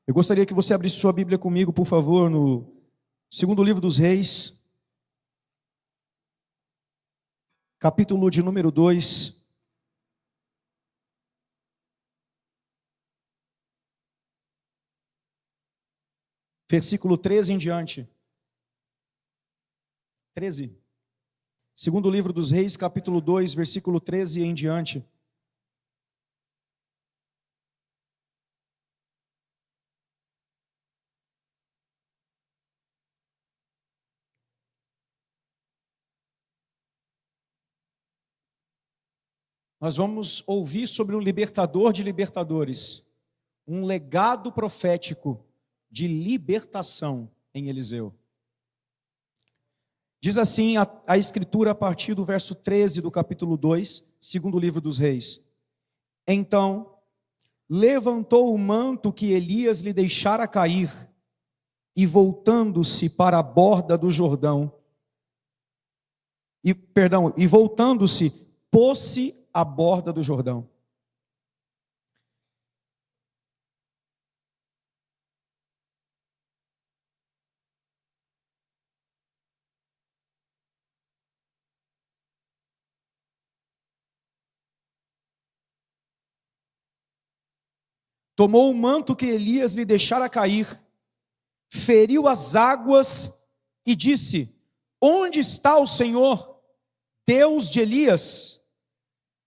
Eu gostaria que você abrisse sua Bíblia comigo, por favor, no segundo livro dos Reis, capítulo de número 2. Versículo 13 em diante. 13. Segundo livro dos Reis, capítulo 2, versículo 13 em diante. Nós vamos ouvir sobre um libertador de libertadores, um legado profético de libertação em Eliseu. Diz assim a Escritura a partir do verso 13 do capítulo 2, segundo livro dos Reis. Então, levantou o manto que Elias lhe deixara cair, e voltando-se para a borda do Jordão, e voltando-se, pôs-se à borda do Jordão. Tomou o manto que Elias lhe deixara cair, feriu as águas e disse: onde está o Senhor, Deus de Elias?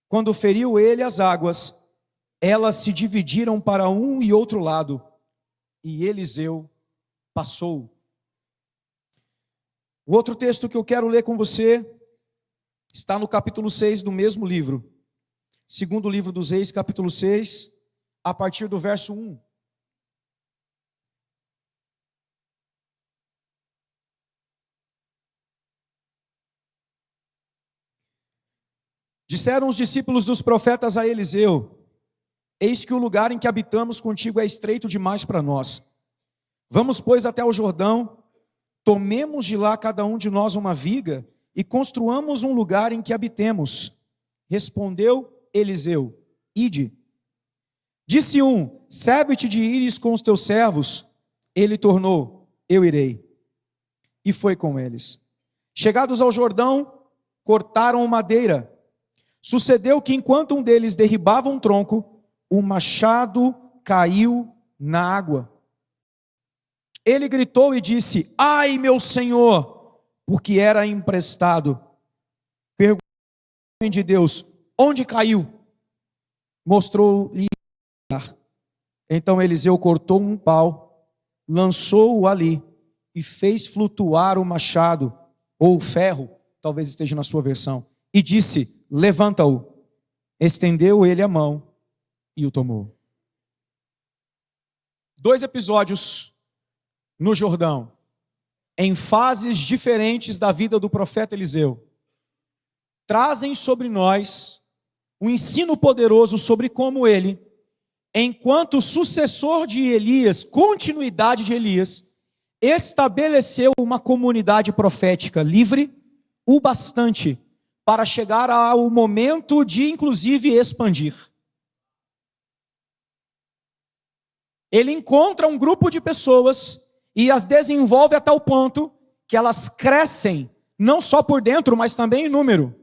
Quando feriu ele as águas, elas se dividiram para um e outro lado, e Eliseu passou. O outro texto que eu quero ler com você está no capítulo 6 do mesmo livro. Segundo livro dos Reis, capítulo 6, a partir do verso 1. Disseram os discípulos dos profetas a Eliseu: eis que o lugar em que habitamos contigo é estreito demais para nós. Vamos, pois, até o Jordão, tomemos de lá cada um de nós uma viga e construamos um lugar em que habitemos. Respondeu Eliseu: ide. Disse um: serve-te de ires com os teus servos. Ele tornou: eu irei. E foi com eles. Chegados ao Jordão, cortaram madeira. Sucedeu que enquanto um deles derribava um tronco, o machado caiu na água. Ele gritou e disse: ai, meu senhor, porque era emprestado. Perguntou ao homem de Deus: onde caiu? Mostrou-lhe. Então Eliseu cortou um pau, lançou-o ali e fez flutuar o machado, ou o ferro, talvez esteja na sua versão, e disse: levanta-o. Estendeu ele a mão e o tomou. 2 episódios no Jordão, em fases diferentes da vida do profeta Eliseu, trazem sobre nós um ensino poderoso sobre como ele, enquanto sucessor de Elias, continuidade de Elias, estabeleceu uma comunidade profética livre o bastante para chegar ao momento de, inclusive, expandir. Ele encontra um grupo de pessoas e as desenvolve a tal ponto que elas crescem, não só por dentro, mas também em número.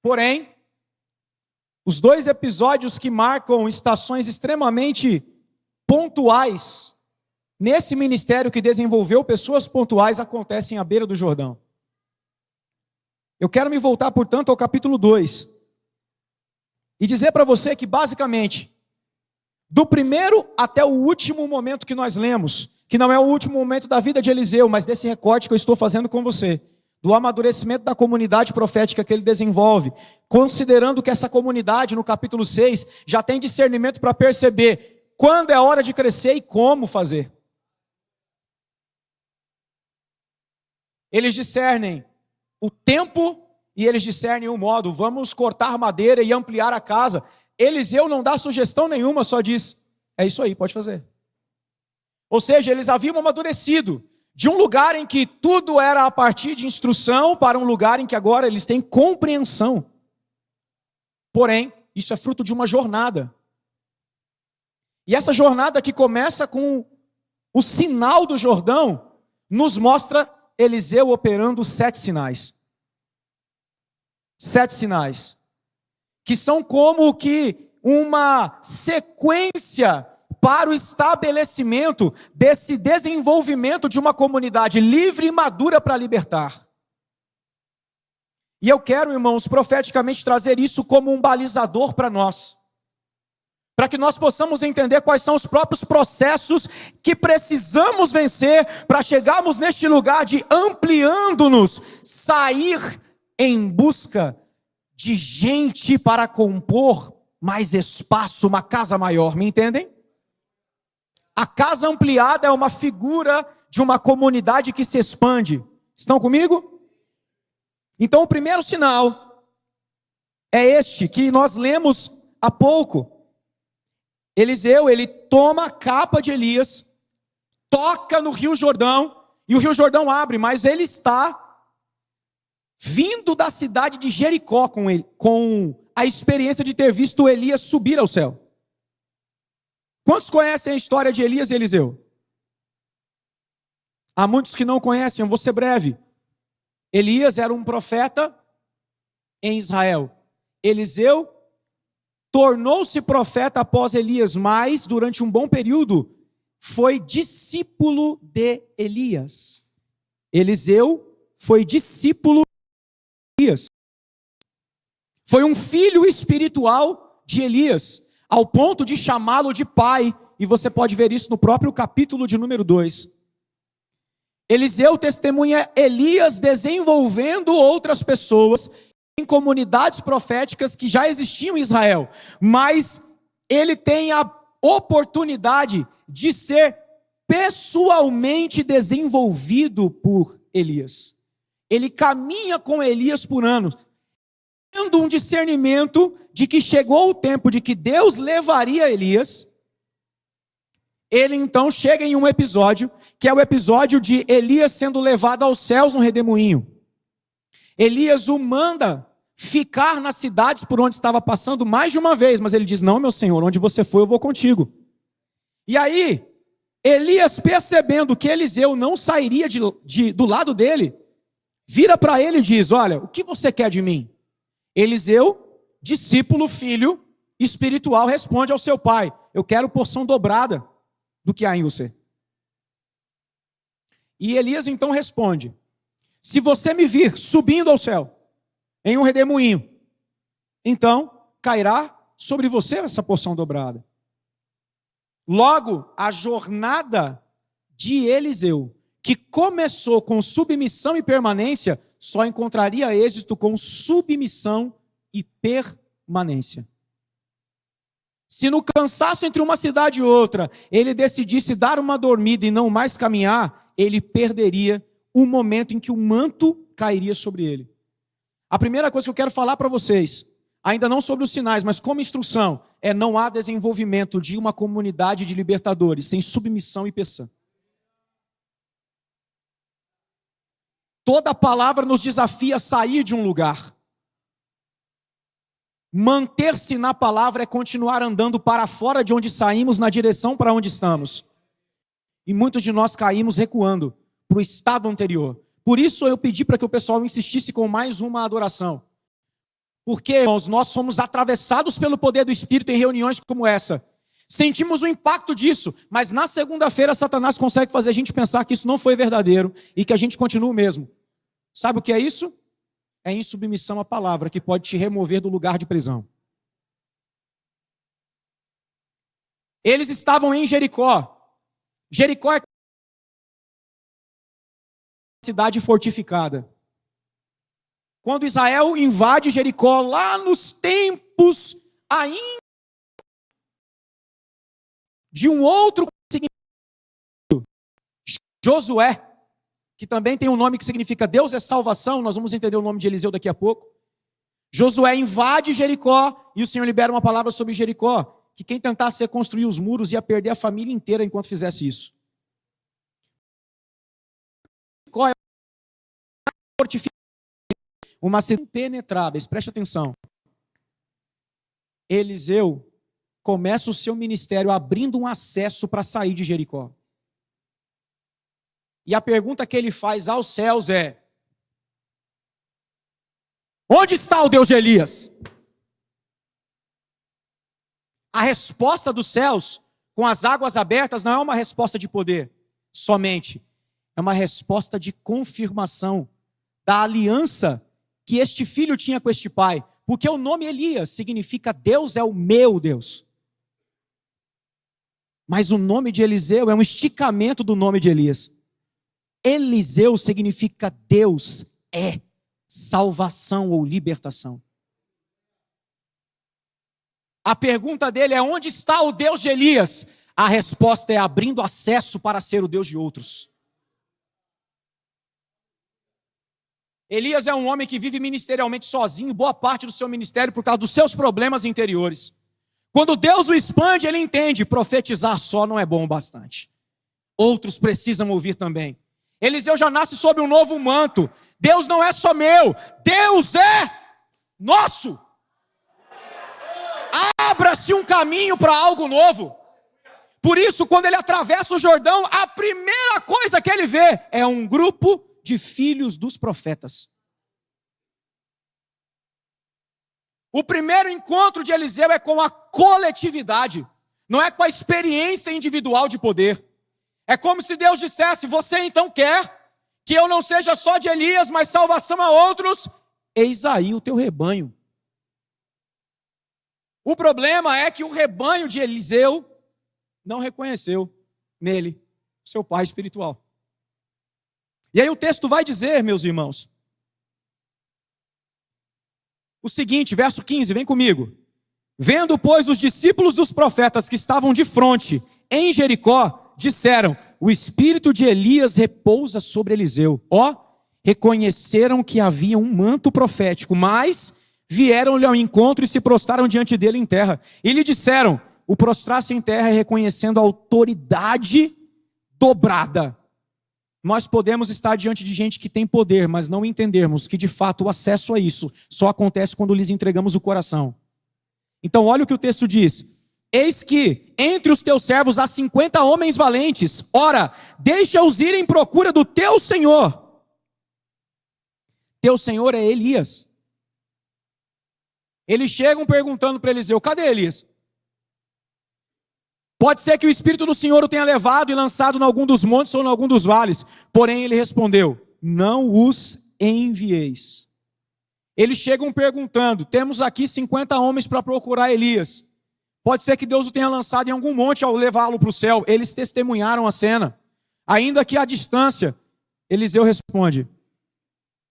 Porém, os 2 episódios que marcam estações extremamente pontuais nesse ministério que desenvolveu pessoas pontuais acontecem à beira do Jordão. Eu quero me voltar, portanto, ao capítulo 2 e dizer para você que, basicamente, do primeiro até o último momento que nós lemos, que não é o último momento da vida de Eliseu, mas desse recorte que eu estou fazendo com você, do amadurecimento da comunidade profética que ele desenvolve, considerando que essa comunidade, no capítulo 6, já tem discernimento para perceber quando é hora de crescer e como fazer. Eles discernem o tempo e eles discernem o modo. Vamos cortar madeira e ampliar a casa. Eliseu não dá sugestão nenhuma, só diz: é isso aí, pode fazer. Ou seja, eles haviam amadurecido de um lugar em que tudo era a partir de instrução para um lugar em que agora eles têm compreensão. Porém, isso é fruto de uma jornada. E essa jornada que começa com o sinal do Jordão, nos mostra Eliseu operando 7 sinais. 7 sinais. Que são como que uma sequência para o estabelecimento desse desenvolvimento de uma comunidade livre e madura para libertar. E eu quero, irmãos, profeticamente trazer isso como um balizador para nós. Para que nós possamos entender quais são os próprios processos que precisamos vencer para chegarmos neste lugar de ampliando-nos, sair em busca de gente para compor mais espaço, uma casa maior, me entendem? A casa ampliada é uma figura de uma comunidade que se expande. Estão comigo? Então o primeiro sinal é este que nós lemos há pouco. Eliseu, ele toma a capa de Elias, toca no Rio Jordão, e o Rio Jordão abre, mas ele está vindo da cidade de Jericó com a experiência de ter visto Elias subir ao céu. Quantos conhecem a história de Elias e Eliseu? Há muitos que não conhecem, eu vou ser breve. Elias era um profeta em Israel. Eliseu tornou-se profeta após Elias, mas durante um bom período foi discípulo de Elias. Eliseu foi discípulo de Elias. Foi um filho espiritual de Elias, ao ponto de chamá-lo de pai, e você pode ver isso no próprio capítulo de número 2. Eliseu testemunha Elias desenvolvendo outras pessoas em comunidades proféticas que já existiam em Israel, mas ele tem a oportunidade de ser pessoalmente desenvolvido por Elias. Ele caminha com Elias por anos, tendo um discernimento de que chegou o tempo de que Deus levaria Elias. Ele então chega em um episódio, que é o episódio de Elias sendo levado aos céus no redemoinho. Elias o manda ficar nas cidades por onde estava passando mais de uma vez, mas ele diz: não, meu senhor, onde você for eu vou contigo. E aí, Elias, percebendo que Eliseu não sairia do lado dele, vira para ele e diz: olha, o que você quer de mim? Eliseu, discípulo, filho espiritual, responde ao seu pai: eu quero porção dobrada do que há em você. E Elias então responde: se você me vir subindo ao céu em um redemoinho, então cairá sobre você essa porção dobrada. Logo, a jornada de Eliseu, que começou com submissão e permanência, só encontraria êxito com submissão e permanência. Se no cansaço entre uma cidade e outra, ele decidisse dar uma dormida e não mais caminhar, ele perderia o momento em que o manto cairia sobre ele. A primeira coisa que eu quero falar para vocês, ainda não sobre os sinais, mas como instrução, é: não há desenvolvimento de uma comunidade de libertadores sem submissão e peçã. Toda palavra nos desafia a sair de um lugar. Manter-se na palavra é continuar andando para fora de onde saímos, na direção para onde estamos. E muitos de nós caímos recuando para o estado anterior. Por isso eu pedi para que o pessoal insistisse com mais uma adoração. Porque, irmãos, nós somos atravessados pelo poder do Espírito em reuniões como essa. Sentimos o impacto disso, mas na segunda-feira Satanás consegue fazer a gente pensar que isso não foi verdadeiro e que a gente continua o mesmo. Sabe o que é isso? É insubmissão à palavra, que pode te remover do lugar de prisão. Eles estavam em Jericó. Jericó é uma cidade fortificada. Quando Israel invade Jericó, lá nos tempos ainda de um outro significado, Josué, que também tem um nome que significa Deus é salvação, nós vamos entender o nome de Eliseu daqui a pouco. Josué invade Jericó e o Senhor libera uma palavra sobre Jericó, que quem tentasse reconstruir os muros ia perder a família inteira enquanto fizesse isso. Jericó é uma cidade impenetrável, preste atenção. Eliseu começa o seu ministério abrindo um acesso para sair de Jericó. E a pergunta que ele faz aos céus é: onde está o Deus de Elias? A resposta dos céus, com as águas abertas, não é uma resposta de poder somente. É uma resposta de confirmação da aliança que este filho tinha com este pai. Porque o nome Elias significa Deus é o meu Deus. Mas o nome de Eliseu é um esticamento do nome de Elias. Eliseu significa Deus é salvação ou libertação. A pergunta dele é: onde está o Deus de Elias? A resposta é abrindo acesso para ser o Deus de outros. Elias é um homem que vive ministerialmente sozinho, boa parte do seu ministério por causa dos seus problemas interiores. Quando Deus o expande, ele entende: profetizar só não é bom o bastante. Outros precisam ouvir também. Eliseu já nasce sob um novo manto. Deus não é só meu, Deus é nosso. Abra-se um caminho para algo novo. Por isso, quando ele atravessa o Jordão, a primeira coisa que ele vê é um grupo de filhos dos profetas. O primeiro encontro de Eliseu é com a coletividade, não é com a experiência individual de poder. É como se Deus dissesse: você então quer que eu não seja só de Elias, mas salvação a outros? Eis aí o teu rebanho. O problema é que o rebanho de Eliseu não reconheceu nele seu pai espiritual. E aí o texto vai dizer, meus irmãos, o seguinte, verso 15, vem comigo. Vendo, pois, os discípulos dos profetas que estavam de fronte em Jericó, disseram: o espírito de Elias repousa sobre Eliseu. Reconheceram que havia um manto profético, mas vieram-lhe ao encontro e se prostraram diante dele em terra. E lhe disseram: o prostrar-se em terra é reconhecendo a autoridade dobrada. Nós podemos estar diante de gente que tem poder, mas não entendermos que de fato o acesso a isso só acontece quando lhes entregamos o coração. Então olha o que o texto diz: eis que entre os teus servos há 50 homens valentes, ora, deixa-os ir em procura do teu Senhor. Teu Senhor é Elias. Eles chegam perguntando para Eliseu: cadê Elias? Pode ser que o Espírito do Senhor o tenha levado e lançado em algum dos montes ou em algum dos vales. Porém ele respondeu: não os envieis. Eles chegam perguntando: temos aqui 50 homens para procurar Elias. Pode ser que Deus o tenha lançado em algum monte ao levá-lo para o céu. Eles testemunharam a cena. Ainda que à distância, Eliseu responde: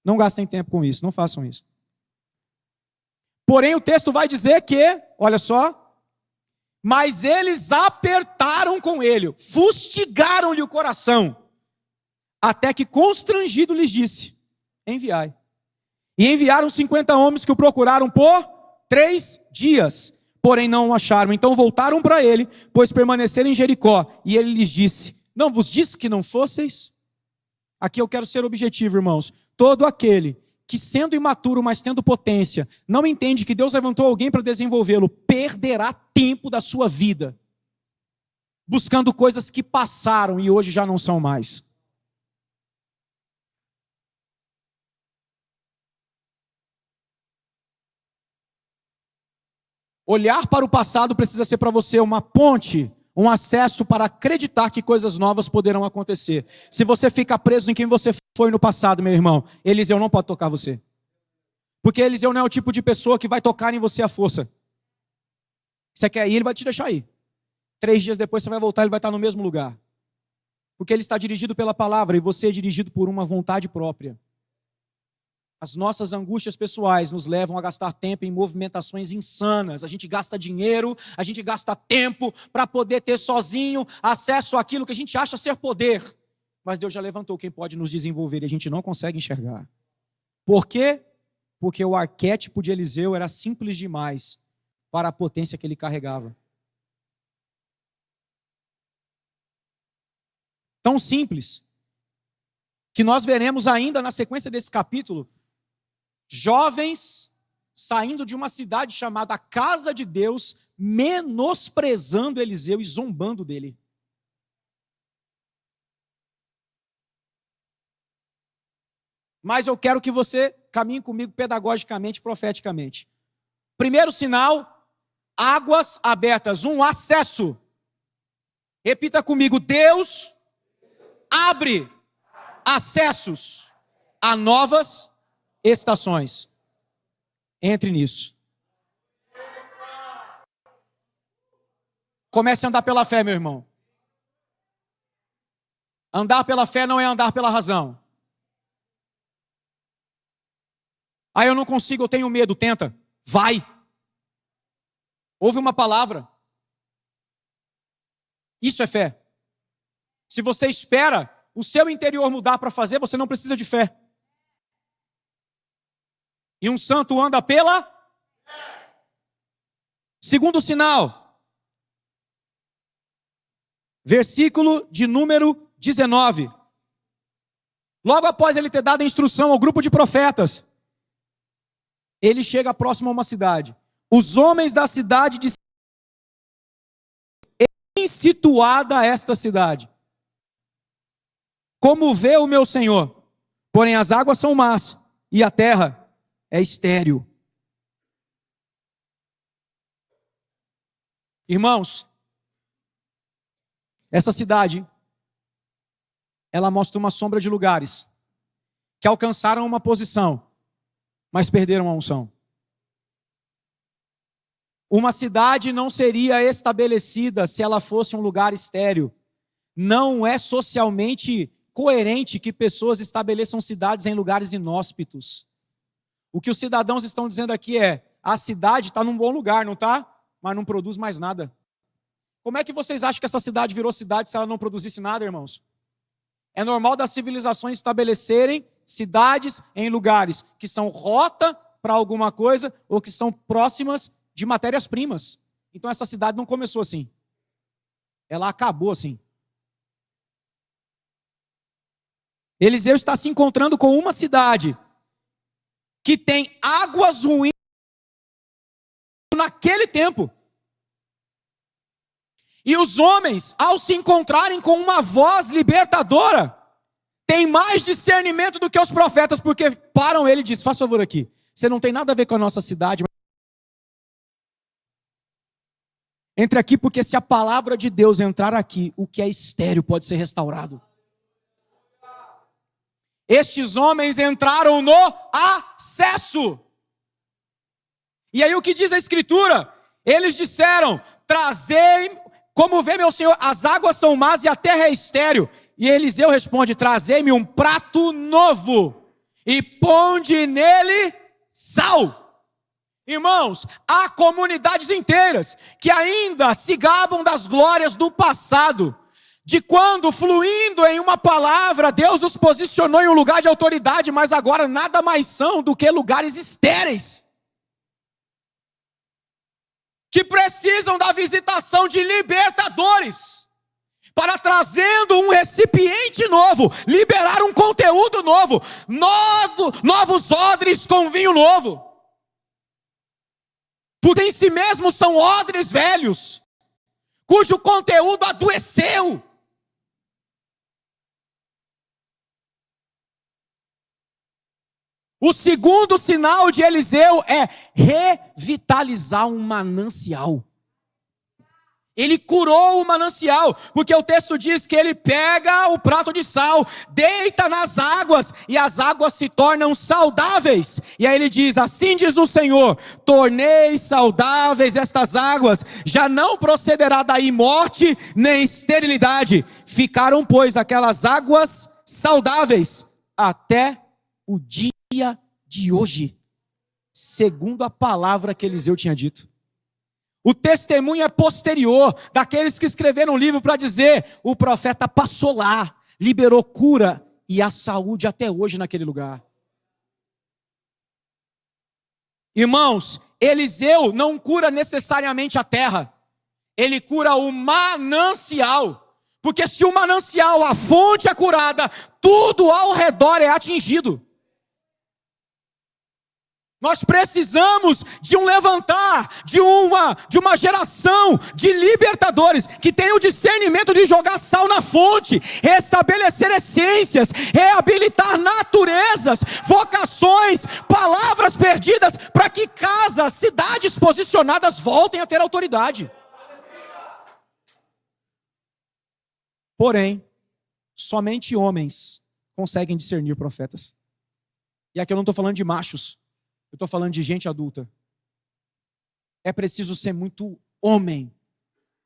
não gastem tempo com isso, não façam isso. Porém o texto vai dizer que, olha só, mas eles apertaram com ele, fustigaram-lhe o coração, até que constrangido lhes disse: enviai. E enviaram 50 homens que o procuraram por 3 dias, porém não o acharam. Então voltaram para ele, pois permaneceram em Jericó. E ele lhes disse: não vos disse que não fosseis? Aqui eu quero ser objetivo, irmãos. Todo aquele que, sendo imaturo, mas tendo potência, não entende que Deus levantou alguém para desenvolvê-lo, perderá tempo da sua vida buscando coisas que passaram e hoje já não são mais. Olhar para o passado precisa ser para você uma ponte, um acesso para acreditar que coisas novas poderão acontecer. Se você fica preso em quem você foi no passado, meu irmão, Eliseu não pode tocar você. Porque Eliseu não é o tipo de pessoa que vai tocar em você à força. Você quer ir, ele vai te deixar ir. 3 dias depois você vai voltar, ele vai estar no mesmo lugar. Porque ele está dirigido pela palavra e você é dirigido por uma vontade própria. As nossas angústias pessoais nos levam a gastar tempo em movimentações insanas. A gente gasta dinheiro, a gente gasta tempo para poder ter sozinho acesso àquilo que a gente acha ser poder. Mas Deus já levantou quem pode nos desenvolver e a gente não consegue enxergar. Por quê? Porque o arquétipo de Eliseu era simples demais para a potência que ele carregava. Tão simples que nós veremos ainda na sequência desse capítulo jovens saindo de uma cidade chamada Casa de Deus, menosprezando Eliseu e zombando dele. Mas eu quero que você caminhe comigo pedagogicamente, profeticamente. Primeiro sinal, águas abertas, um acesso. Repita comigo, Deus abre acessos a novas estações. Entre nisso. Comece a andar pela fé, meu irmão. Andar pela fé não é andar pela razão. Ah, eu não consigo, eu tenho medo. Tenta. Vai. Ouve uma palavra. Isso é fé. Se você espera o seu interior mudar para fazer, você não precisa de fé. E um santo anda pela fé. Segundo sinal. Versículo de número 19. Logo após ele ter dado a instrução ao grupo de profetas, ele chega próximo a uma cidade. Os homens da cidade disseram: bem situada esta cidade, como vê o meu senhor, porém as águas são más e a terra é estéril. Irmãos, essa cidade, ela mostra uma sombra de lugares que alcançaram uma posição, mas perderam a unção. Uma cidade não seria estabelecida se ela fosse um lugar estéril. Não é socialmente coerente que pessoas estabeleçam cidades em lugares inóspitos. O que os cidadãos estão dizendo aqui é: a cidade está num bom lugar, não está? Mas não produz mais nada. Como é que vocês acham que essa cidade virou cidade se ela não produzisse nada, irmãos? É normal das civilizações estabelecerem cidades em lugares que são rota para alguma coisa ou que são próximas de matérias-primas. Então essa cidade não começou assim. Ela acabou assim. Eliseu está se encontrando com uma cidade que tem águas ruins naquele tempo. E os homens, ao se encontrarem com uma voz libertadora, têm mais discernimento do que os profetas, porque param ele e dizem: faz favor aqui, você não tem nada a ver com a nossa cidade. Entre aqui, porque se a palavra de Deus entrar aqui, o que é estéril pode ser restaurado. Estes homens entraram no acesso. E aí o que diz a Escritura? Eles disseram: trazei, como vê meu senhor, as águas são más e a terra é estéril. E Eliseu responde: trazei-me um prato novo e ponde nele sal. Irmãos, há comunidades inteiras que ainda se gabam das glórias do passado, de quando, fluindo em uma palavra, Deus os posicionou em um lugar de autoridade, mas agora nada mais são do que lugares estéreis, que precisam da visitação de libertadores, para, trazendo um recipiente novo, liberar um conteúdo novo, novos odres com vinho novo. Porque em si mesmo são odres velhos, cujo conteúdo adoeceu. O segundo sinal de Eliseu é revitalizar um manancial. Ele curou o manancial, porque o texto diz que ele pega o prato de sal, deita nas águas, e as águas se tornam saudáveis. E aí ele diz: assim diz o Senhor, tornei saudáveis estas águas, já não procederá daí morte nem esterilidade. Ficaram, pois, aquelas águas saudáveis até o dia de hoje, segundo a palavra que Eliseu tinha dito. O testemunho é posterior daqueles que escreveram o livro para dizer: o profeta passou lá, liberou cura e a saúde até hoje naquele lugar. Irmãos, Eliseu não cura necessariamente a terra, ele cura o manancial, porque se o manancial, a fonte é curada, tudo ao redor é atingido. Nós precisamos de um levantar, de uma geração de libertadores que tem o discernimento de jogar sal na fonte, restabelecer essências, reabilitar naturezas, vocações, palavras perdidas, para que casas, cidades posicionadas voltem a ter autoridade. Porém, somente homens conseguem discernir profetas. E aqui eu não estou falando de machos. Eu estou falando de gente adulta. É preciso ser muito homem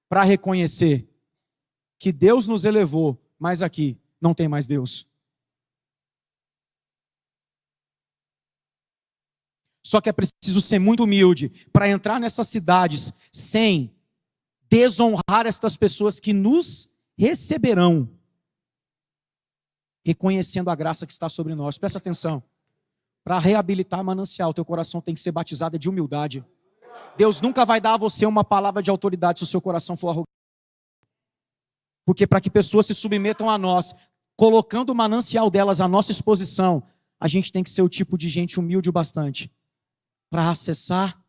para reconhecer que Deus nos elevou, mas aqui não tem mais Deus. Só que é preciso ser muito humilde para entrar nessas cidades sem desonrar estas pessoas que nos receberão, reconhecendo a graça que está sobre nós. Presta atenção. Para reabilitar manancial, teu coração tem que ser batizado de humildade. Deus nunca vai dar a você uma palavra de autoridade se o seu coração for arrogante. Porque para que pessoas se submetam a nós, colocando o manancial delas à nossa exposição, a gente tem que ser o tipo de gente humilde o bastante para acessar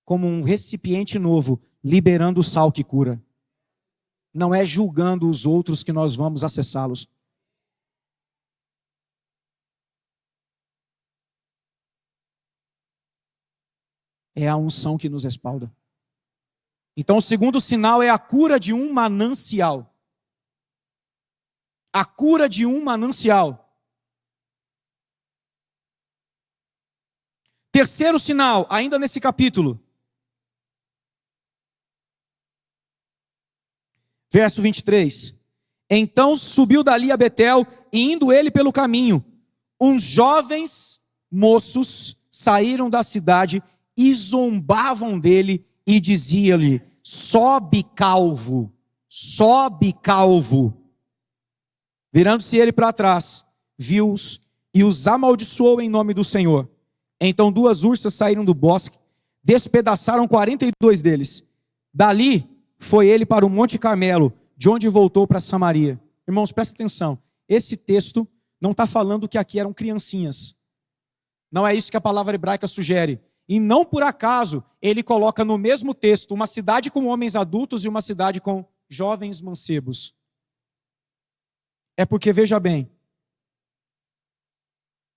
como um recipiente novo, liberando o sal que cura. Não é julgando os outros que nós vamos acessá-los. É a unção que nos respalda. Então, o segundo sinal é a cura de um manancial. A cura de um manancial. Terceiro sinal, ainda nesse capítulo. Verso 23. Então subiu dali a Betel, e indo ele pelo caminho, uns jovens moços saíram da cidade e zombavam dele e diziam-lhe: sobe calvo, sobe calvo. Virando-se ele para trás, viu-os e os amaldiçoou em nome do Senhor. Então 2 ursas saíram do bosque, despedaçaram 42 deles. Dali foi ele para o Monte Carmelo, de onde voltou para Samaria. Irmãos, presta atenção. Esse texto não está falando que aqui eram criancinhas. Não é isso que a palavra hebraica sugere. E não por acaso ele coloca no mesmo texto uma cidade com homens adultos e uma cidade com jovens mancebos. É porque, veja bem,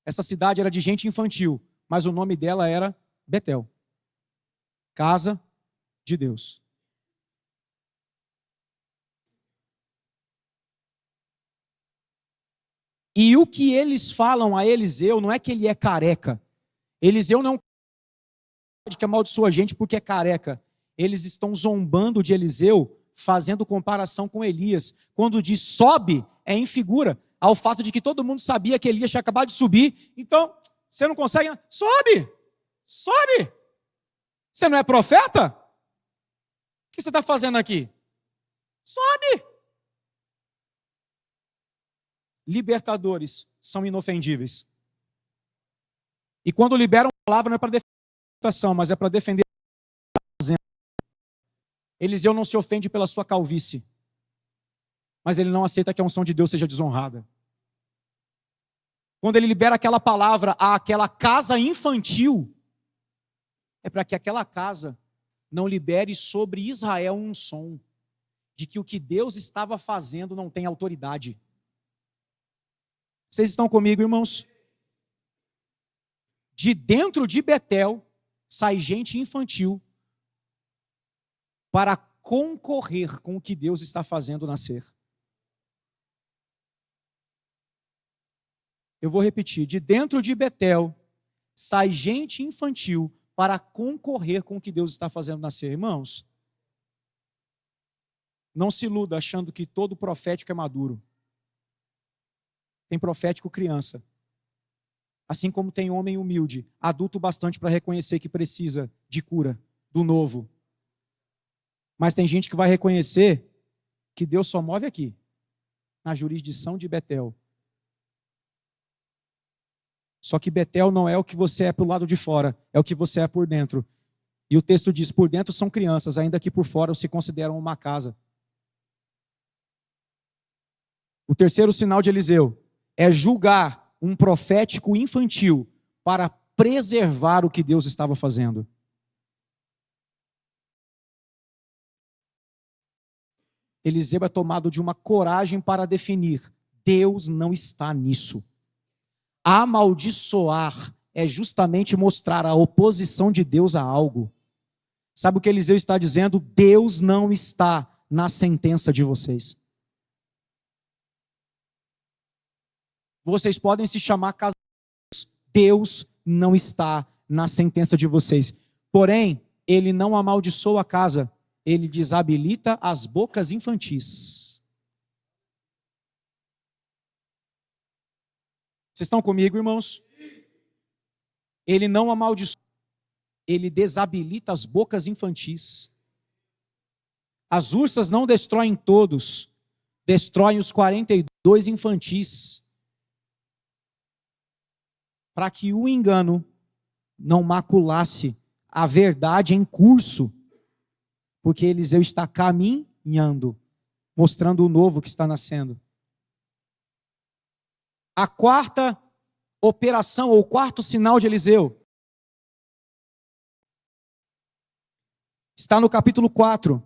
essa cidade era de gente infantil, mas o nome dela era Betel, casa de Deus. E o que eles falam a Eliseu não é que ele é careca. Eliseu não que amaldiçoa a gente porque é careca. Eles estão zombando de Eliseu, fazendo comparação com Elias. Quando diz sobe, é em figura ao fato de que todo mundo sabia que Elias tinha acabado de subir. Então, você não consegue? Sobe! Sobe! Você não é profeta? O que você está fazendo aqui? Sobe! Libertadores são inofendíveis. E quando liberam a palavra não é para defender, mas é para defender a fazenda. Eliseu não se ofende pela sua calvície, mas ele não aceita que a unção de Deus seja desonrada. Quando ele libera aquela palavra àquela casa infantil, é para que aquela casa não libere sobre Israel um som de que o que Deus estava fazendo não tem autoridade. Vocês estão comigo, irmãos? De dentro de Betel sai gente infantil para concorrer com o que Deus está fazendo nascer. Eu vou repetir. De dentro de Betel sai gente infantil para concorrer com o que Deus está fazendo nascer. Irmãos, não se iluda achando que todo profético é maduro. Tem profético criança. Assim como tem homem humilde, adulto bastante para reconhecer que precisa de cura, do novo. Mas tem gente que vai reconhecer que Deus só move aqui, na jurisdição de Betel. Só que Betel não é o que você é pelo lado de fora, é o que você é por dentro. E o texto diz, por dentro são crianças, ainda que por fora se consideram uma casa. O terceiro sinal de Eliseu é julgar um profético infantil para preservar o que Deus estava fazendo. Eliseu é tomado de uma coragem para definir: Deus não está nisso. Amaldiçoar é justamente mostrar a oposição de Deus a algo. Sabe o que Eliseu está dizendo? Deus não está na sentença de vocês. Vocês podem se chamar casados. Deus não está na sentença de vocês. Porém, ele não amaldiçoa a casa, ele desabilita as bocas infantis. Vocês estão comigo, irmãos? Ele não amaldiçoa, ele desabilita as bocas infantis. As ursas não destroem todos, destroem os 42 infantis, para que o engano não maculasse a verdade em curso, porque Eliseu está caminhando, mostrando o novo que está nascendo. A quarta operação, ou quarto sinal de Eliseu, está no capítulo 4.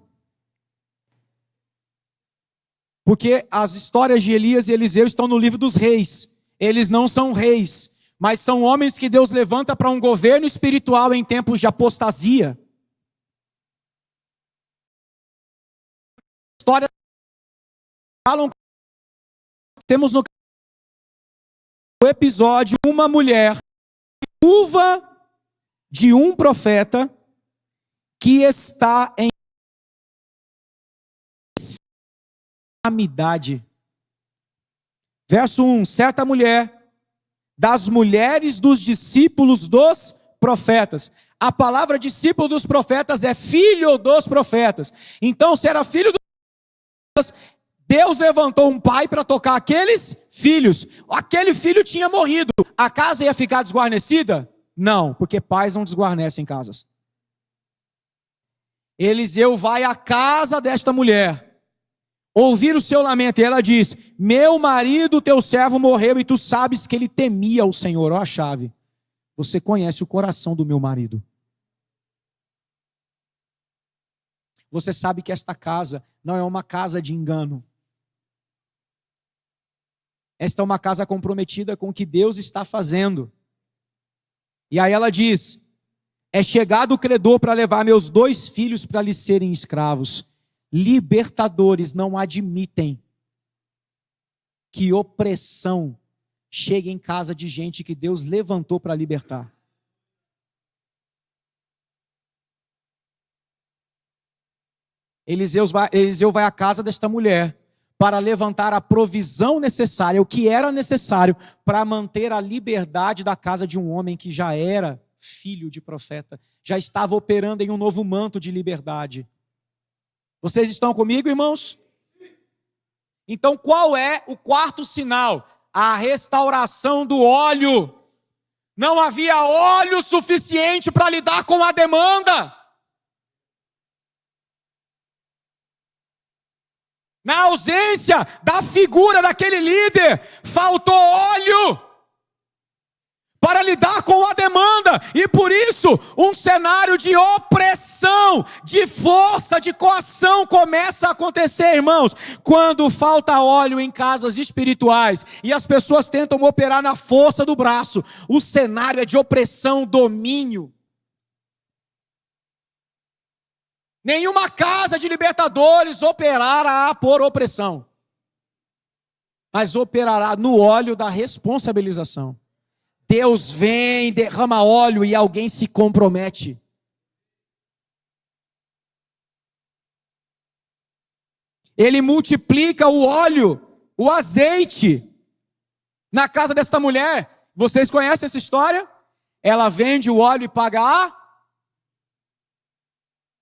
Porque as histórias de Elias e Eliseu estão no livro dos reis. Eles não são reis, mas são homens que Deus levanta para um governo espiritual em tempos de apostasia. Histórias falam, temos no episódio uma mulher, viúva de um profeta, que está em calamidade. Verso 1, certa mulher, das mulheres dos discípulos dos profetas. A palavra discípulo dos profetas é filho dos profetas. Então, se era filho dos profetas, Deus levantou um pai para tocar aqueles filhos. Aquele filho tinha morrido. A casa ia ficar desguarnecida? Não, porque pais não desguarnecem casas. Eliseu vai à casa desta mulher, ouvir o seu lamento, e ela diz: meu marido, teu servo, morreu, e tu sabes que ele temia o Senhor. Ó a chave. Você conhece o coração do meu marido. Você sabe que esta casa não é uma casa de engano. Esta é uma casa comprometida com o que Deus está fazendo. E aí ela diz: é chegado o credor para levar meus 2 filhos para lhes serem escravos. Libertadores não admitem que opressão chegue em casa de gente que Deus levantou para libertar. Eliseu vai à casa desta mulher para levantar a provisão necessária, o que era necessário para manter a liberdade da casa de um homem que já era filho de profeta, já estava operando em um novo manto de liberdade. Vocês estão comigo, irmãos? Então, qual é o quarto sinal? A restauração do óleo. Não havia óleo suficiente para lidar com a demanda. Na ausência da figura daquele líder, faltou óleo para lidar com a demanda, e por isso um cenário de opressão, de força, de coação começa a acontecer, irmãos, quando falta óleo em casas espirituais, e as pessoas tentam operar na força do braço. O cenário é de opressão, domínio. Nenhuma casa de libertadores operará por opressão, mas operará no óleo da responsabilização. Deus vem, derrama óleo e alguém se compromete. Ele multiplica o óleo, o azeite, na casa desta mulher. Vocês conhecem essa história? Ela vende o óleo e paga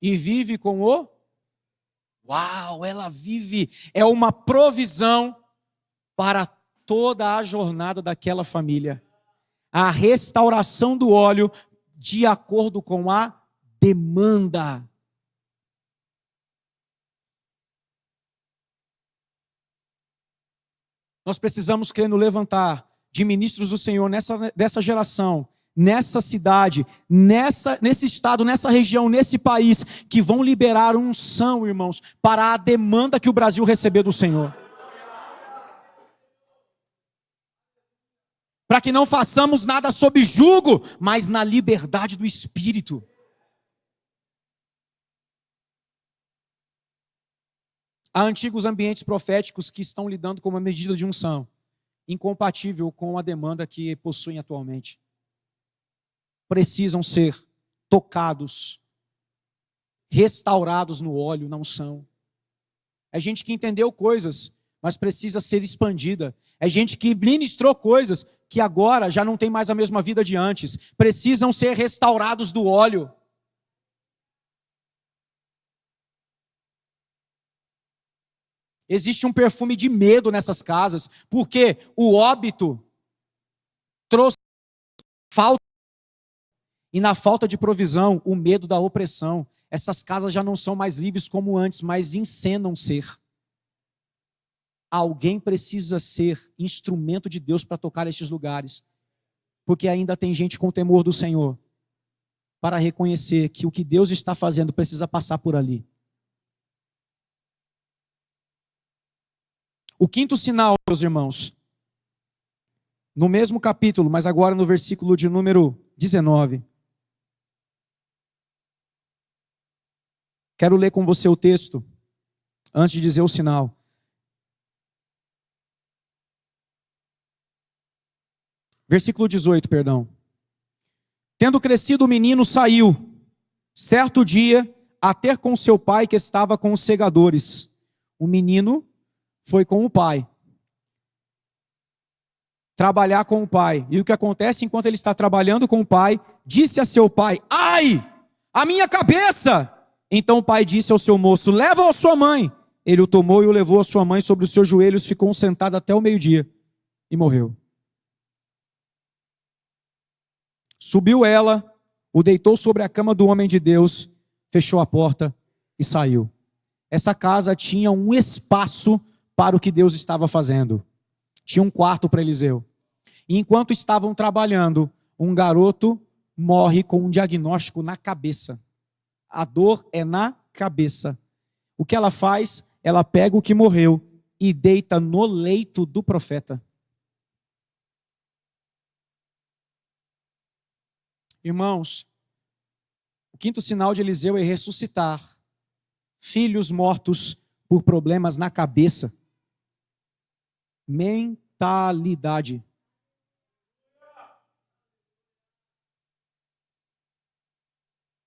e vive com o... Uau, ela vive, é uma provisão para toda a jornada daquela família. A restauração do óleo de acordo com a demanda. Nós precisamos crer no levantar de ministros do Senhor dessa geração, nessa cidade, nesse estado, nessa região, nesse país, que vão liberar unção, irmãos, para a demanda que o Brasil receber do Senhor. Para que não façamos nada sob jugo, mas na liberdade do Espírito. Há antigos ambientes proféticos que estão lidando com uma medida de unção incompatível com a demanda que possuem atualmente. Precisam ser tocados, restaurados no óleo, na unção. É gente que entendeu coisas, mas precisa ser expandida. É gente que ministrou coisas que agora já não tem mais a mesma vida de antes. Precisam ser restaurados do óleo. Existe um perfume de medo nessas casas, porque o óbito trouxe falta. E na falta de provisão, o medo da opressão. Essas casas já não são mais livres como antes, mas encenam ser. Alguém precisa ser instrumento de Deus para tocar estes lugares. Porque ainda tem gente com temor do Senhor, para reconhecer que o que Deus está fazendo precisa passar por ali. O quinto sinal, meus irmãos, no mesmo capítulo, mas agora no versículo de número 19. Quero ler com você o texto, antes de dizer o sinal. Versículo 18, perdão. Tendo crescido o menino, saiu, certo dia, a ter com seu pai que estava com os segadores. O menino foi com o pai. Trabalhar com o pai. E o que acontece enquanto ele está trabalhando com o pai, disse a seu pai: ai, a minha cabeça! Então o pai disse ao seu moço: leva-o à sua mãe. Ele o tomou e o levou à sua mãe sobre os seus joelhos, ficou sentado até o meio-dia e morreu. Subiu ela, o deitou sobre a cama do homem de Deus, fechou a porta e saiu. Essa casa tinha um espaço para o que Deus estava fazendo. Tinha um quarto para Eliseu. E enquanto estavam trabalhando, um garoto morre com um diagnóstico na cabeça. A dor é na cabeça. O que ela faz? Ela pega o que morreu e deita no leito do profeta. Irmãos, o quinto sinal de Eliseu é ressuscitar filhos mortos por problemas na cabeça. Mentalidade.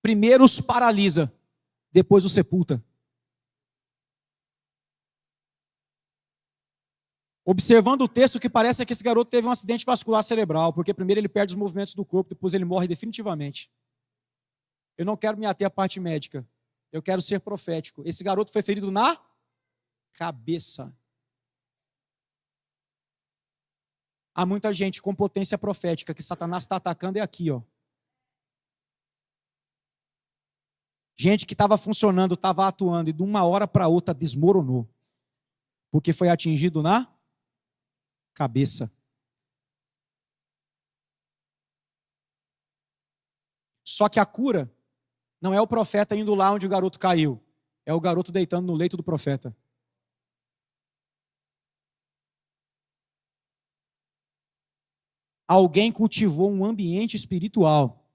Primeiro os paralisa, depois os sepulta. Observando o texto, o que parece que esse garoto teve um acidente vascular cerebral, porque primeiro ele perde os movimentos do corpo, depois ele morre definitivamente. Eu não quero me ater à parte médica, eu quero ser profético. Esse garoto foi ferido na cabeça. Há muita gente com potência profética que Satanás está atacando é aqui, ó. Gente que estava funcionando, estava atuando e de uma hora para outra desmoronou. Porque foi atingido na cabeça. Só que a cura não é o profeta indo lá onde o garoto caiu. É o garoto deitando no leito do profeta. Alguém cultivou um ambiente espiritual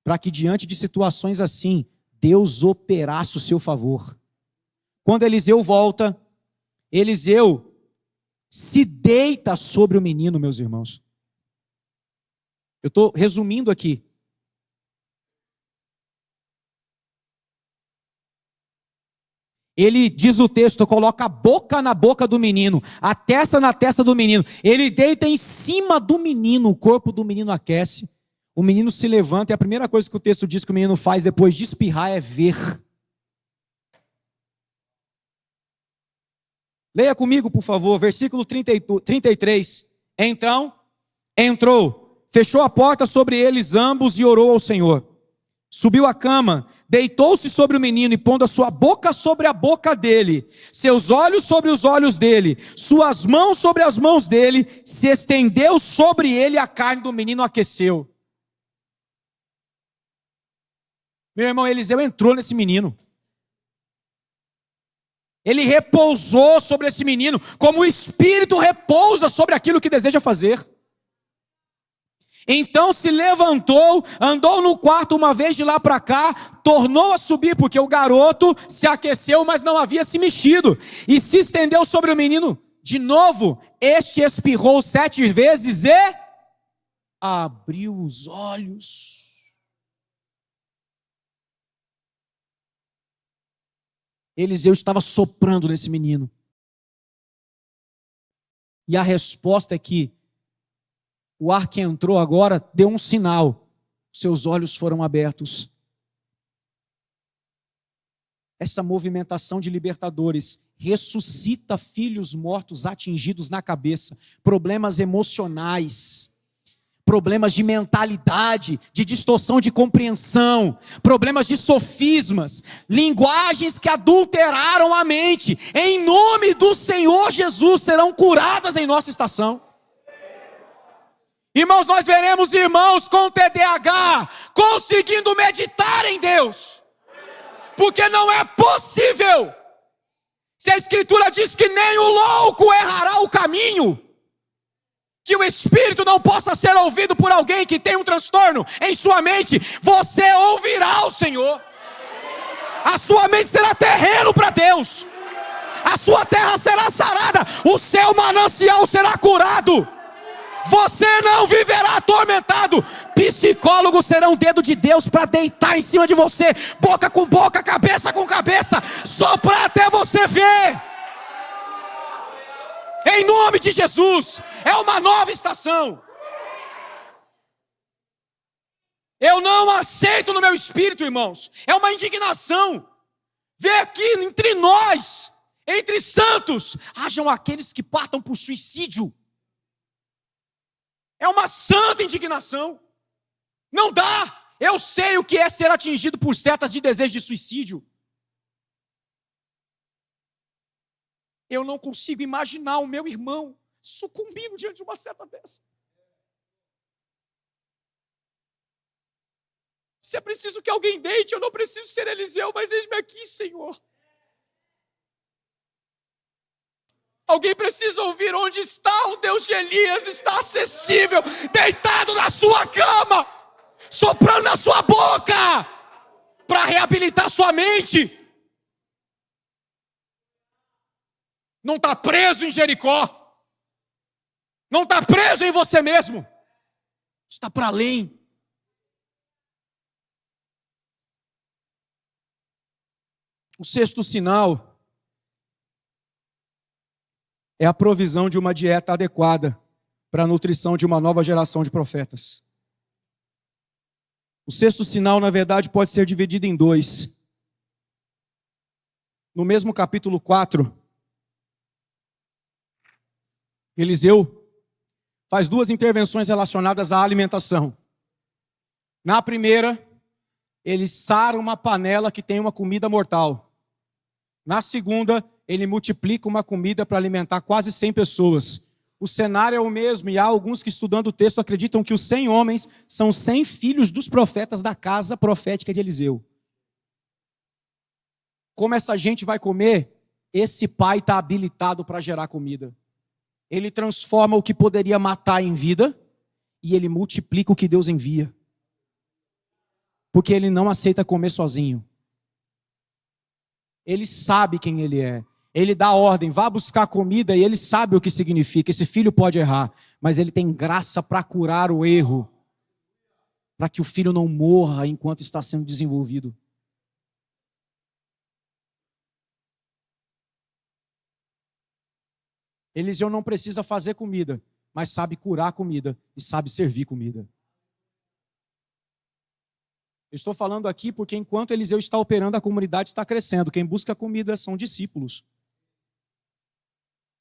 para que diante de situações assim, Deus operasse o seu favor. Quando Eliseu volta, Eliseu se deita sobre o menino, meus irmãos. Eu estou resumindo aqui. Ele, diz o texto, coloca a boca na boca do menino, a testa na testa do menino. Ele deita em cima do menino, o corpo do menino aquece. O menino se levanta e a primeira coisa que o texto diz que o menino faz depois de espirrar é ver. Leia comigo, por favor, versículo 33. Então, entrou, fechou a porta sobre eles ambos e orou ao Senhor. Subiu à cama, deitou-se sobre o menino e pondo a sua boca sobre a boca dele, seus olhos sobre os olhos dele, suas mãos sobre as mãos dele, se estendeu sobre ele e a carne do menino aqueceu. Meu irmão, Eliseu entrou nesse menino. Ele repousou sobre esse menino, como o Espírito repousa sobre aquilo que deseja fazer. Então se levantou, andou no quarto uma vez de lá para cá, tornou a subir, porque o garoto se aqueceu, mas não havia se mexido, e se estendeu sobre o menino de novo. Este espirrou 7 vezes e abriu os olhos. Eliseu estava soprando nesse menino. E a resposta é que o ar que entrou agora deu um sinal. Seus olhos foram abertos. Essa movimentação de libertadores ressuscita filhos mortos atingidos na cabeça, problemas emocionais, problemas de mentalidade, de distorção de compreensão, problemas de sofismas, linguagens que adulteraram a mente, em nome do Senhor Jesus, serão curadas em nossa estação. Irmãos, nós veremos irmãos com TDAH conseguindo meditar em Deus, porque não é possível. Se a Escritura diz que nem o louco errará o caminho, que o Espírito não possa ser ouvido por alguém que tem um transtorno em sua mente, você ouvirá o Senhor. A sua mente será terreno para Deus, a sua terra será sarada, o seu manancial será curado. Você não viverá atormentado. Psicólogos serão dedo de Deus para deitar em cima de você, boca com boca, cabeça com cabeça, soprar até você ver. Em nome de Jesus, é uma nova estação. Eu não aceito no meu espírito, irmãos, é uma indignação ver aqui entre nós, entre santos, hajam aqueles que partam por suicídio. É uma santa indignação. Não dá. Eu sei o que é ser atingido por setas de desejo de suicídio. Eu não consigo imaginar o meu irmão sucumbindo diante de uma seta dessa. Se é preciso que alguém deite, eu não preciso ser Eliseu, mas eis-me aqui, Senhor. Alguém precisa ouvir onde está o Deus de Elias, está acessível, deitado na sua cama, soprando na sua boca, para reabilitar sua mente. Não está preso em Jericó, não está preso em você mesmo, está para além. O sexto sinal é a provisão de uma dieta adequada para a nutrição de uma nova geração de profetas. O sexto sinal, na verdade, pode ser dividido em 2. No mesmo capítulo 4, Eliseu faz 2 intervenções relacionadas à alimentação. Na primeira, ele sara uma panela que tem uma comida mortal. Na segunda, ele multiplica uma comida para alimentar quase 100 pessoas. O cenário é o mesmo, e há alguns que, estudando o texto, acreditam que os 100 homens são 100 filhos dos profetas da casa profética de Eliseu. Como essa gente vai comer? Esse pai está habilitado para gerar comida. Ele transforma o que poderia matar em vida, e ele multiplica o que Deus envia. Porque ele não aceita comer sozinho. Ele sabe quem ele é. Ele dá ordem, vá buscar comida, e ele sabe o que significa. Esse filho pode errar, mas ele tem graça para curar o erro, para que o filho não morra enquanto está sendo desenvolvido. Eliseu não precisa fazer comida, mas sabe curar comida e sabe servir comida. Eu estou falando aqui porque enquanto Eliseu está operando, a comunidade está crescendo. Quem busca comida são discípulos.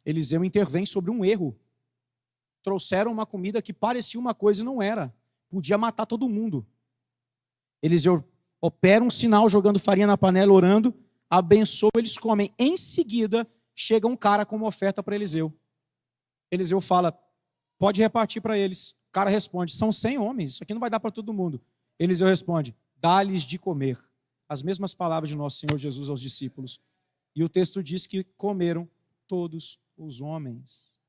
Eliseu intervém sobre um erro. Trouxeram uma comida que parecia uma coisa e não era. Podia matar todo mundo. Eliseu opera um sinal jogando farinha na panela, orando, abençoa, eles comem. Em seguida, chega um cara com uma oferta para Eliseu. Eliseu fala, pode repartir para eles. O cara responde, são 100 homens, isso aqui não vai dar para todo mundo. Eliseu responde, dá-lhes de comer. As mesmas palavras de nosso Senhor Jesus aos discípulos. E o texto diz que comeram todos os homens.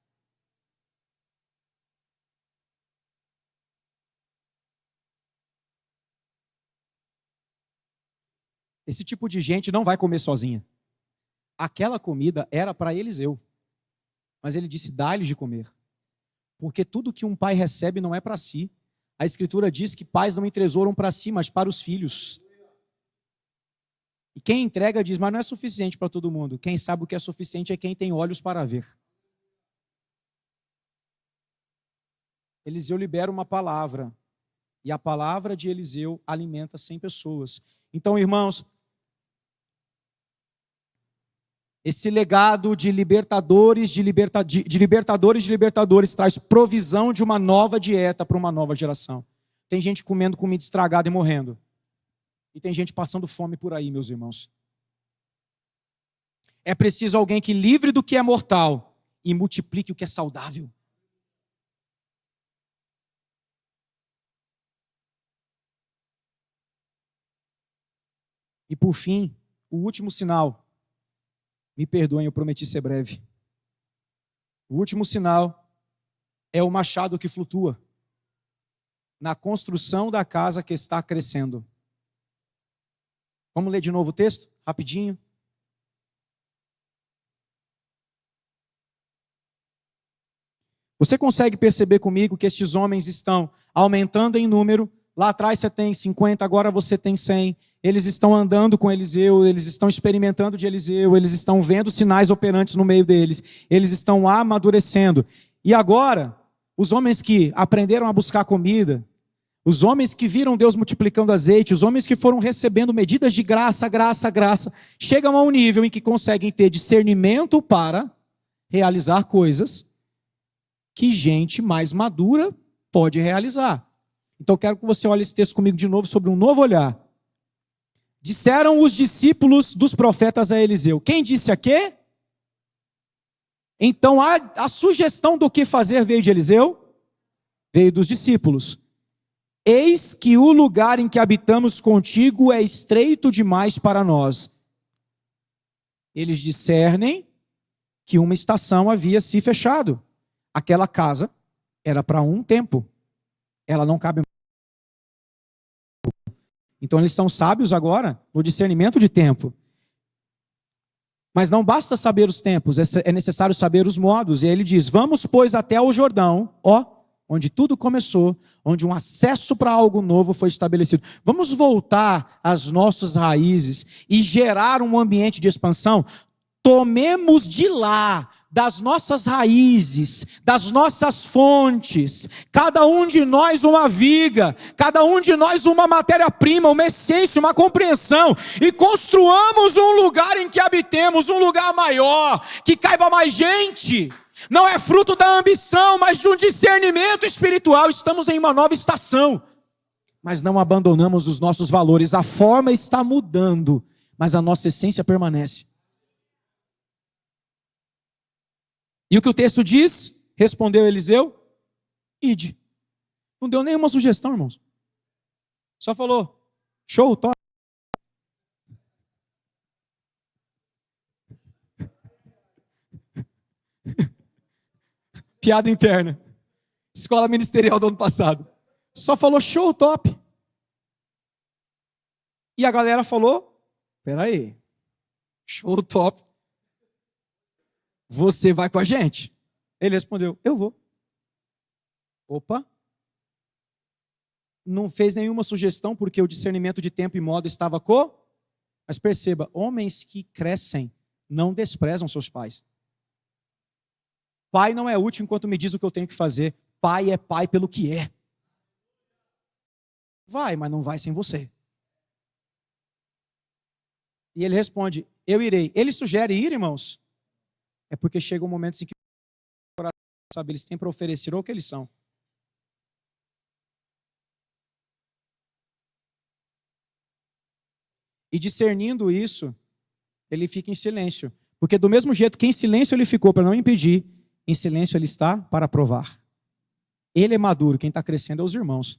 Esse tipo de gente não vai comer sozinha. Aquela comida era para Eliseu. Mas ele disse, dá-lhes de comer. Porque tudo que um pai recebe não é para si. A Escritura diz que pais não entresouram para si, mas para os filhos. E quem entrega diz, mas não é suficiente para todo mundo. Quem sabe o que é suficiente é quem tem olhos para ver. Eliseu libera uma palavra. E a palavra de Eliseu alimenta 100 pessoas. Então, irmãos, esse legado de libertadores traz provisão de uma nova dieta para uma nova geração. Tem gente comendo comida estragada e morrendo. E tem gente passando fome por aí, meus irmãos. É preciso alguém que livre do que é mortal e multiplique o que é saudável. E por fim, o último sinal. Me perdoem, eu prometi ser breve. O último sinal é o machado que flutua na construção da casa que está crescendo. Vamos ler de novo o texto? Rapidinho. Você consegue perceber comigo que estes homens estão aumentando em número? Lá atrás você tem 50, agora você tem 100. Eles estão andando com Eliseu, eles estão experimentando de Eliseu, eles estão vendo sinais operantes no meio deles, eles estão amadurecendo. E agora, os homens que aprenderam a buscar comida, os homens que viram Deus multiplicando azeite, os homens que foram recebendo medidas de graça, chegam a um nível em que conseguem ter discernimento para realizar coisas que gente mais madura pode realizar. Então eu quero que você olhe esse texto comigo de novo sobre um novo olhar. Disseram os discípulos dos profetas a Eliseu. Quem disse a quê? Então a sugestão do que fazer veio de Eliseu? Veio dos discípulos. Eis que o lugar em que habitamos contigo é estreito demais para nós. Eles discernem que uma estação havia se fechado. Aquela casa era para um tempo. Ela não cabe mais. Então eles são sábios agora no discernimento de tempo. Mas não basta saber os tempos, é necessário saber os modos. E aí ele diz, vamos pois até o Jordão, onde tudo começou, onde um acesso para algo novo foi estabelecido. Vamos voltar às nossas raízes e gerar um ambiente de expansão. Tomemos de lá, das nossas raízes, das nossas fontes, cada um de nós uma viga, cada um de nós uma matéria-prima, uma essência, uma compreensão, e construamos um lugar em que habitemos, um lugar maior, que caiba mais gente. Não é fruto da ambição, mas de um discernimento espiritual. Estamos em uma nova estação, mas não abandonamos os nossos valores. A forma está mudando, mas a nossa essência permanece. E o que o texto diz? Respondeu Eliseu, ide. Não deu nenhuma sugestão, irmãos. Só falou, show, top. Piada interna. Escola ministerial do ano passado. Só falou, show, top. E a galera falou, peraí, show, top. Você vai com a gente? Ele respondeu, eu vou. Opa. Não fez nenhuma sugestão porque o discernimento de tempo e modo estava Mas perceba, homens que crescem não desprezam seus pais. Pai não é útil enquanto me diz o que eu tenho que fazer. Pai é pai pelo que é. Vai, mas não vai sem você. E ele responde, eu irei. Ele sugere ir, irmãos? É porque chega um momento em que o coração sabe, eles têm para oferecer ou o que eles são. E discernindo isso, ele fica em silêncio. Porque do mesmo jeito que em silêncio ele ficou para não impedir, em silêncio ele está para provar. Ele é maduro, quem está crescendo é os irmãos.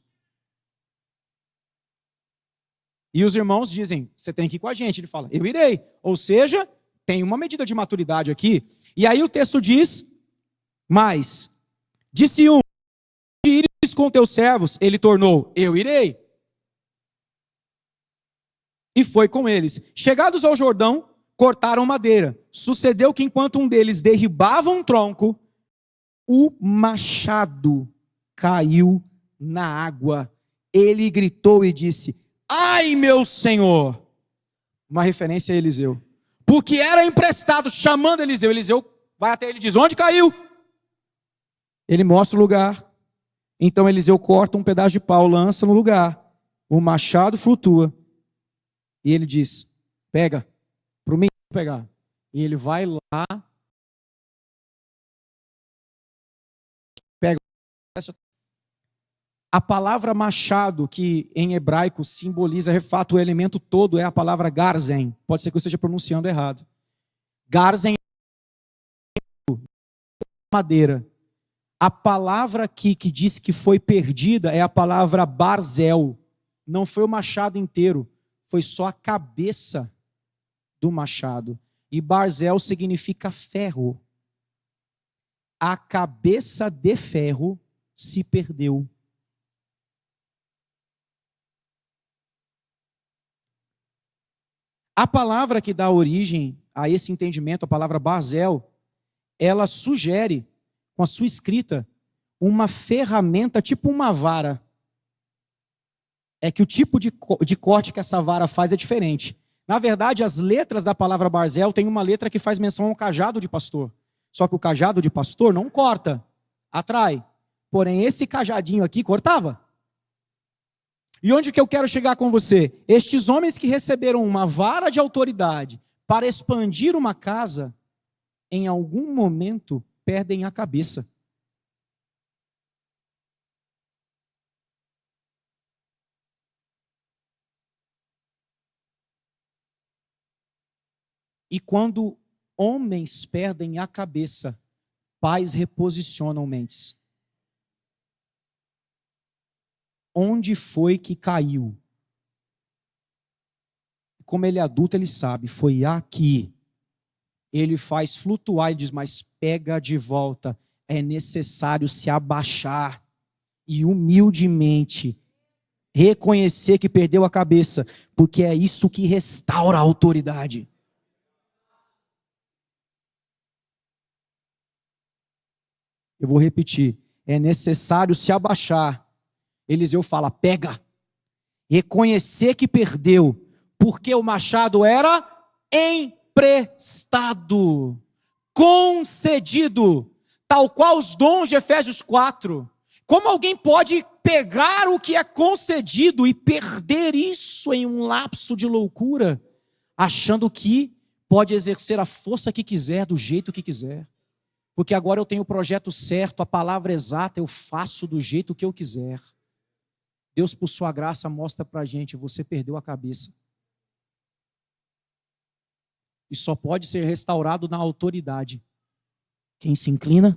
E os irmãos dizem, você tem que ir com a gente. Ele fala, eu irei. Ou seja, tem uma medida de maturidade aqui. E aí o texto diz, mas, disse um, ires com teus servos, ele tornou, eu irei. E foi com eles. Chegados ao Jordão, cortaram madeira. Sucedeu que enquanto um deles derribava um tronco, o machado caiu na água. Ele gritou e disse, ai meu Senhor! Uma referência a Eliseu. Porque era emprestado, chamando Eliseu. Eliseu vai até ele e diz, onde caiu? Ele mostra o lugar. Então Eliseu corta um pedaço de pau, lança no lugar. O machado flutua. E ele diz, pega, para o menino pegar. E ele vai lá, pega. A palavra machado, que em hebraico simboliza, refata o elemento todo, é a palavra garzen. Pode ser que eu esteja pronunciando errado. Garzen é madeira. A palavra aqui que diz que foi perdida é a palavra barzel. Não foi o machado inteiro, foi só a cabeça do machado. E barzel significa ferro. A cabeça de ferro se perdeu. A palavra que dá origem a esse entendimento, a palavra barzel, ela sugere, com a sua escrita, uma ferramenta, tipo uma vara. É que o tipo de corte que essa vara faz é diferente. Na verdade, as letras da palavra barzel tem uma letra que faz menção ao cajado de pastor. Só que o cajado de pastor não corta, atrai. Porém, esse cajadinho aqui cortava. E onde que eu quero chegar com você? Estes homens que receberam uma vara de autoridade para expandir uma casa, em algum momento perdem a cabeça. E quando homens perdem a cabeça, pais reposicionam mentes. Onde foi que caiu? Como ele é adulto, ele sabe, foi aqui. Ele faz flutuar e diz, mas pega de volta. É necessário se abaixar e humildemente reconhecer que perdeu a cabeça, porque é isso que restaura a autoridade. Eu vou repetir, é necessário se abaixar. Eliseu fala, pega, reconhecer que perdeu, porque o machado era emprestado, concedido, tal qual os dons de Efésios 4. Como alguém pode pegar o que é concedido e perder isso em um lapso de loucura, achando que pode exercer a força que quiser, do jeito que quiser? Porque agora eu tenho o projeto certo, a palavra exata, eu faço do jeito que eu quiser. Deus, por sua graça, mostra para a gente, você perdeu a cabeça. E só pode ser restaurado na autoridade. Quem se inclina,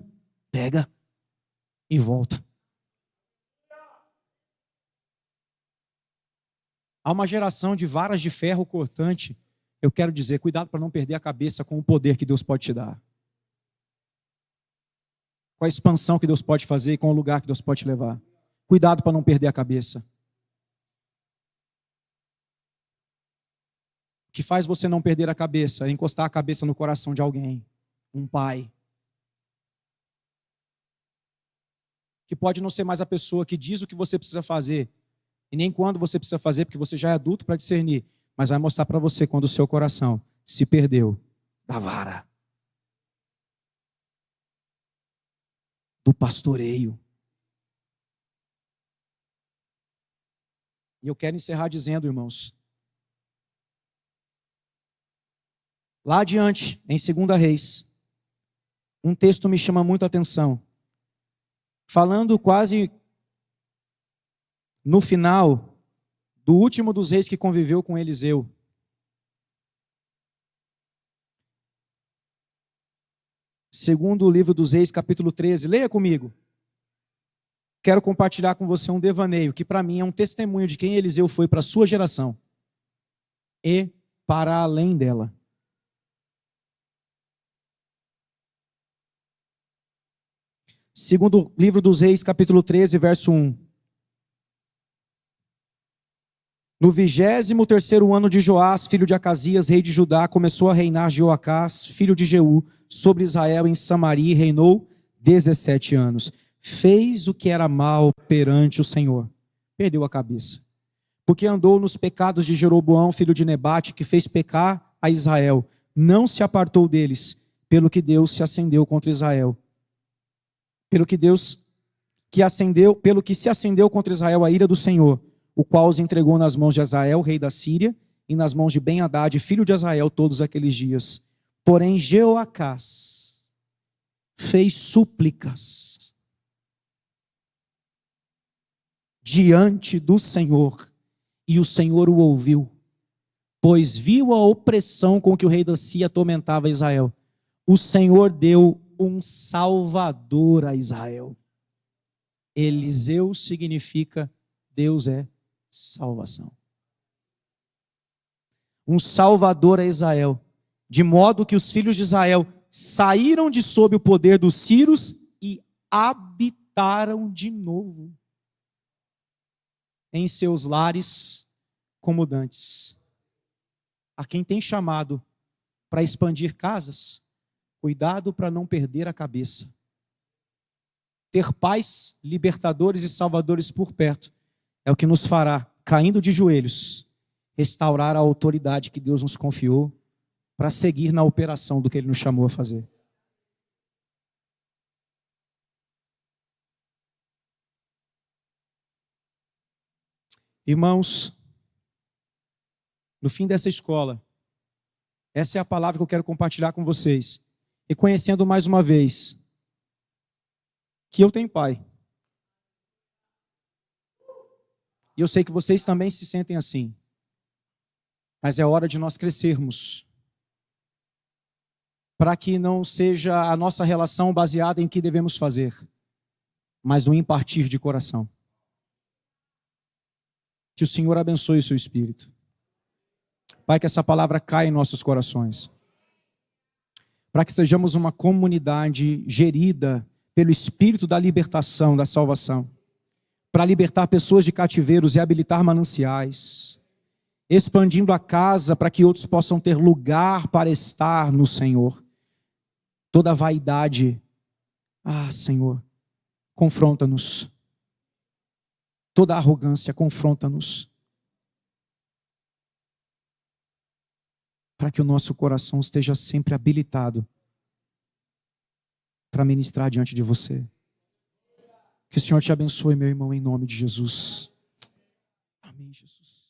pega e volta. Há uma geração de varas de ferro cortante. Eu quero dizer, cuidado para não perder a cabeça com o poder que Deus pode te dar. Com a expansão que Deus pode fazer e com o lugar que Deus pode te levar. Cuidado para não perder a cabeça. O que faz você não perder a cabeça é encostar a cabeça no coração de alguém. Um pai. Que pode não ser mais a pessoa que diz o que você precisa fazer. E nem quando você precisa fazer, porque você já é adulto para discernir. Mas vai mostrar para você quando o seu coração se perdeu da vara. Do pastoreio. E eu quero encerrar dizendo, irmãos, lá adiante, em 2 Reis, um texto me chama muito a atenção. Falando quase no final do último dos reis que conviveu com Eliseu. Segundo o livro dos Reis, capítulo 13. Leia comigo. Quero compartilhar com você um devaneio, que para mim é um testemunho de quem Eliseu foi para a sua geração. e para além dela. Segundo livro dos Reis, capítulo 13, verso 1. No 23º ano de Joás, filho de Acasias, rei de Judá, começou a reinar Jeoacás, filho de Jeú, sobre Israel em Samaria, e reinou 17 anos. Fez o que era mal perante o Senhor. Perdeu a cabeça. Porque andou nos pecados de Jeroboão, filho de Nebate, que fez pecar a Israel. Não se apartou deles, pelo que Deus se acendeu contra Israel. Pelo que se acendeu contra Israel a ira do Senhor, o qual os entregou nas mãos de Hazael, rei da Síria, e nas mãos de Ben-Hadad, filho de Hazael, todos aqueles dias. Porém, Jeoacás fez súplicas diante do Senhor, e o Senhor o ouviu, pois viu a opressão com que o rei da Síria atormentava Israel. O Senhor deu um salvador a Israel. Eliseu significa Deus é salvação. Um salvador a Israel, de modo que os filhos de Israel saíram de sob o poder dos sírios e habitaram de novo em seus lares como dantes. A quem tem chamado para expandir casas, cuidado para não perder a cabeça. Ter pais, libertadores e salvadores por perto é o que nos fará, caindo de joelhos, restaurar a autoridade que Deus nos confiou para seguir na operação do que Ele nos chamou a fazer. Irmãos, no fim dessa escola, essa é a palavra que eu quero compartilhar com vocês, reconhecendo mais uma vez que eu tenho pai. E eu sei que vocês também se sentem assim. Mas é hora de nós crescermos, para que não seja a nossa relação baseada em o que devemos fazer, mas no impartir de coração. Que o Senhor abençoe o seu espírito. Pai, que essa palavra caia em nossos corações, para que sejamos uma comunidade gerida pelo Espírito da libertação, da salvação, para libertar pessoas de cativeiros e habilitar mananciais, expandindo a casa para que outros possam ter lugar para estar no Senhor. Toda vaidade, Senhor, confronta-nos. Toda arrogância, confronta-nos. Para que o nosso coração esteja sempre habilitado para ministrar diante de você. Que o Senhor te abençoe, meu irmão, em nome de Jesus. Amém, Jesus.